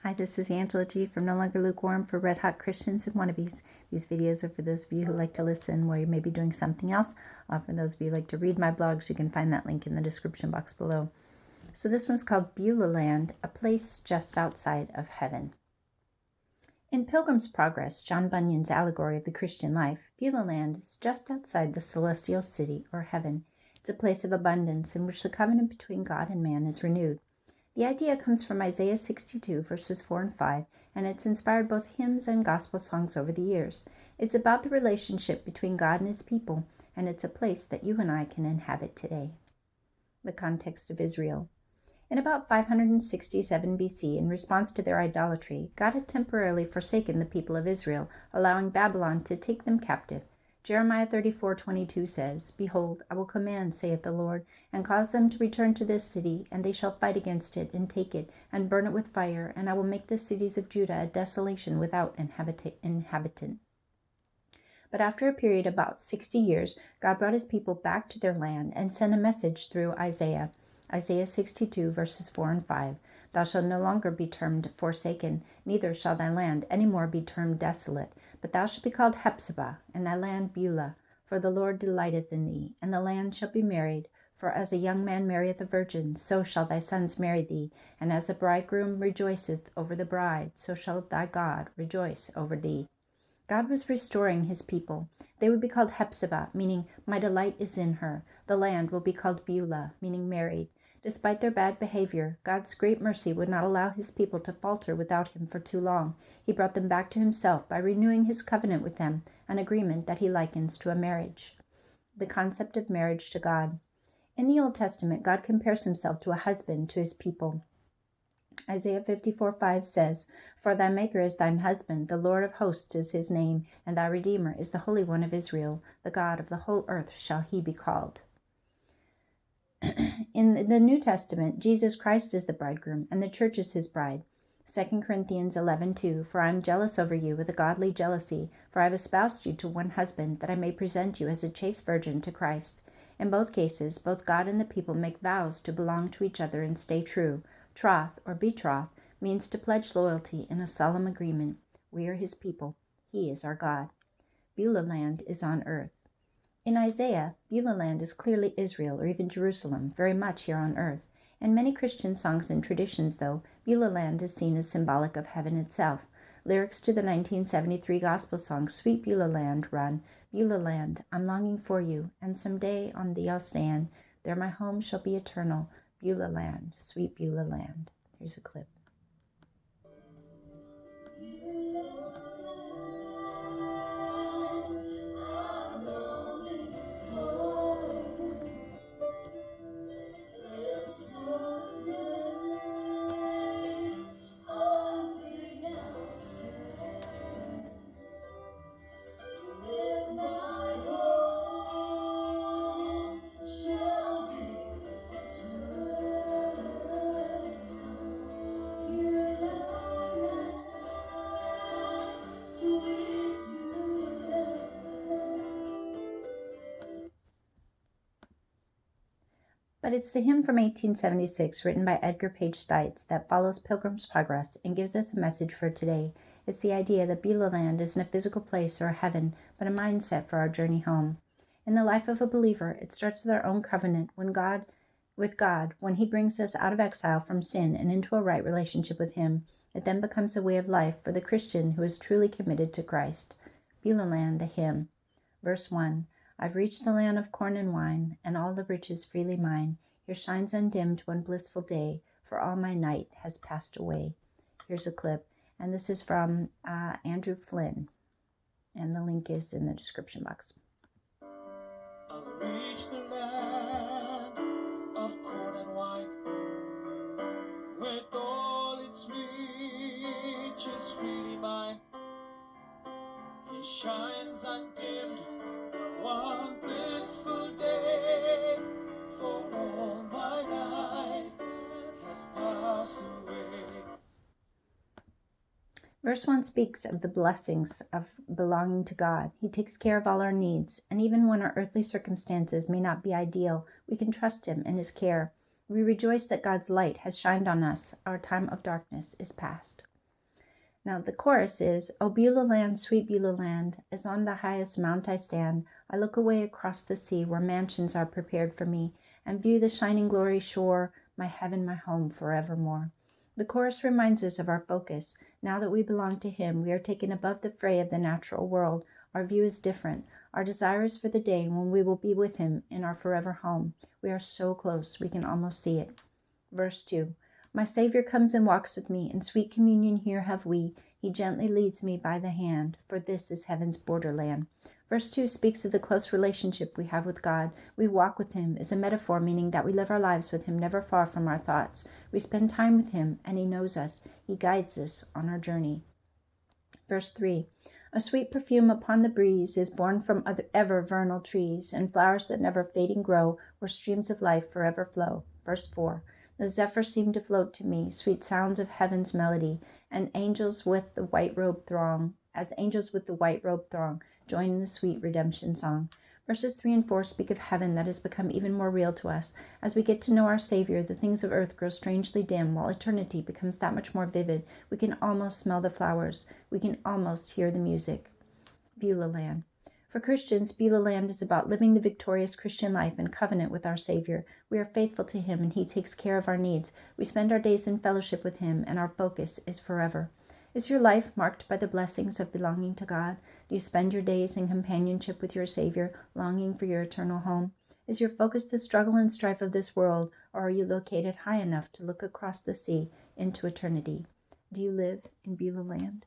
Hi, this is Angela G. from No Longer Lukewarm for Red Hot Christians and Wannabes. These videos are for those of you who like to listen while you may be doing something else. For those of you who like to read my blogs, you can find that link in the description box below. So this one's called Beulah Land, a place just outside of heaven. In Pilgrim's Progress, John Bunyan's allegory of the Christian life, Beulah Land is just outside the celestial city or heaven. It's a place of abundance in which the covenant between God and man is renewed. The idea comes from Isaiah 62, verses 4 and 5, and it's inspired both hymns and gospel songs over the years. It's about the relationship between God and his people, and it's a place that you and I can inhabit today. The context of Israel. In about 567 BC, in response to their idolatry, God had temporarily forsaken the people of Israel, allowing Babylon to take them captive. Jeremiah 34:22 says, "Behold, I will command, saith the Lord, and cause them to return to this city, and they shall fight against it, and take it, and burn it with fire, and I will make the cities of Judah a desolation without inhabitant." But after a period of about 60 years, God brought his people back to their land and sent a message through Isaiah. Isaiah 62, verses 4 and 5. Thou shalt no longer be termed forsaken, neither shall thy land any more be termed desolate, but thou shalt be called Hephzibah, and thy land Beulah. For the Lord delighteth in thee, and the land shall be married. For as a young man marrieth a virgin, so shall thy sons marry thee. And as a bridegroom rejoiceth over the bride, so shall thy God rejoice over thee. God was restoring his people. They would be called Hephzibah, meaning my delight is in her. The land will be called Beulah, meaning married. Despite their bad behavior, God's great mercy would not allow his people to falter without him for too long. He brought them back to himself by renewing his covenant with them, an agreement that he likens to a marriage. The concept of marriage to God. In the Old Testament, God compares himself to a husband to his people. Isaiah 54:5 says, "For thy Maker is thine husband, the Lord of hosts is his name, and thy Redeemer is the Holy One of Israel. The God of the whole earth shall he be called." In the New Testament, Jesus Christ is the bridegroom, and the church is his bride. 2 Corinthians 11:2, "For I am jealous over you with a godly jealousy, for I have espoused you to one husband, that I may present you as a chaste virgin to Christ." In both cases, both God and the people make vows to belong to each other and stay true. Troth, or betroth, means to pledge loyalty in a solemn agreement. We are his people. He is our God. Beulah Land is on earth. In Isaiah, Beulah Land is clearly Israel or even Jerusalem, very much here on earth. In many Christian songs and traditions, though, Beulah Land is seen as symbolic of heaven itself. Lyrics to the 1973 gospel song Sweet Beulah Land run, "Beulah Land, I'm longing for you, and someday on thee I'll stand. There my home shall be eternal. Beulah Land, sweet Beulah Land." Here's a clip. But it's the hymn from 1876, written by Edgar Page Stites, that follows Pilgrim's Progress and gives us a message for today. It's the idea that Beulah Land isn't a physical place or a heaven, but a mindset for our journey home. In the life of a believer, it starts with our own covenant with God, when he brings us out of exile from sin and into a right relationship with him. It then becomes a way of life for the Christian who is truly committed to Christ. Beulah Land, the hymn. Verse 1. I've reached the land of corn and wine, and all the riches freely mine. Here shines undimmed one blissful day, for all my night has passed away. Here's a clip, and this is from Andrew Flynn, and the link is in the description box. I've reached the land of corn and wine, with all its riches freely mine. It shines undimmed one blissful day, for all my night has passed away. Verse 1 speaks of the blessings of belonging to God. He takes care of all our needs, and even when our earthly circumstances may not be ideal, we can trust him in his care. We rejoice that God's light has shined on us. Our time of darkness is past. Now the chorus is, O Beulah Land, sweet Beulah Land, as on the highest mount I stand, I look away across the sea where mansions are prepared for me, and view the shining glory shore, my heaven, my home forevermore. The chorus reminds us of our focus. Now that we belong to Him, we are taken above the fray of the natural world. Our view is different. Our desire is for the day when we will be with Him in our forever home. We are so close, we can almost see it. Verse 2. My Savior comes and walks with me, and sweet communion here have we. He gently leads me by the hand, for this is heaven's borderland. Verse 2 speaks of the close relationship we have with God. We walk with Him is a metaphor, meaning that we live our lives with Him, never far from our thoughts. We spend time with Him, and He knows us. He guides us on our journey. Verse 3. A sweet perfume upon the breeze is born from ever vernal trees, and flowers that never fading grow, where streams of life forever flow. Verse 4. The zephyrs seem to float to me, sweet sounds of heaven's melody, and angels with the white robe throng, join in the sweet redemption song. Verses 3 and 4 speak of heaven that has become even more real to us. As we get to know our Savior, the things of earth grow strangely dim, while eternity becomes that much more vivid. We can almost smell the flowers. We can almost hear the music. Beulah Land. For Christians, Beulah Land is about living the victorious Christian life in covenant with our Savior. We are faithful to Him, and He takes care of our needs. We spend our days in fellowship with Him, and our focus is forever. Is your life marked by the blessings of belonging to God? Do you spend your days in companionship with your Savior, longing for your eternal home? Is your focus the struggle and strife of this world, or are you located high enough to look across the sea into eternity? Do you live in Beulah Land?